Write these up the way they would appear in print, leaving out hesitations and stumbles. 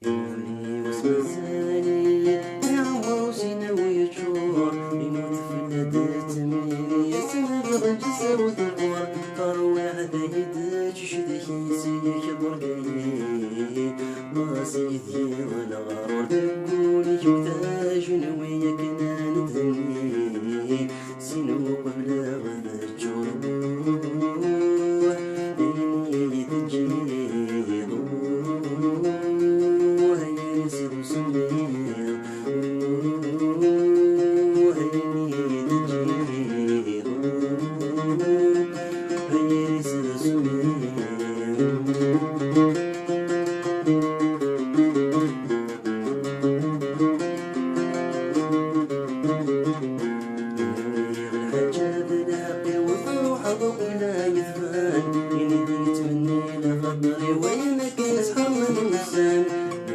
يولي واسم الزاني يعمر سيناوي يجور يموت في الهدى تميري يسمى بالجسر وذكور قروي عدايد تشدك يسيك برقاي ما سيدي ولا غرور تقولي محتاج نويا كنا ندني سينو قبل غدا الجروح إني تجي لا يثفان ينادي يتمني لخطري وينك يسحر من النسان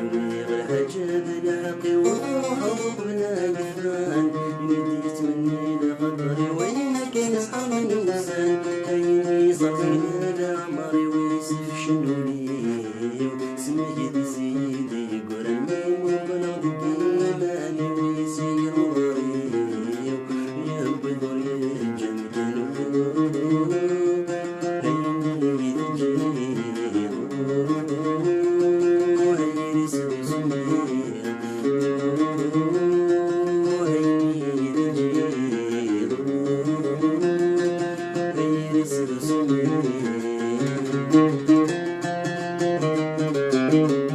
يبلغ الحجاب لحقي وروح ولا يثفان ينادي يتمني لخطري وينك يسحر من النسان عيني صافينا لعمري ويسف شنولي سمي دي سيدي قرمي وبلغ دقي مالي ويسير وريو يبدو يجمجن Thank you.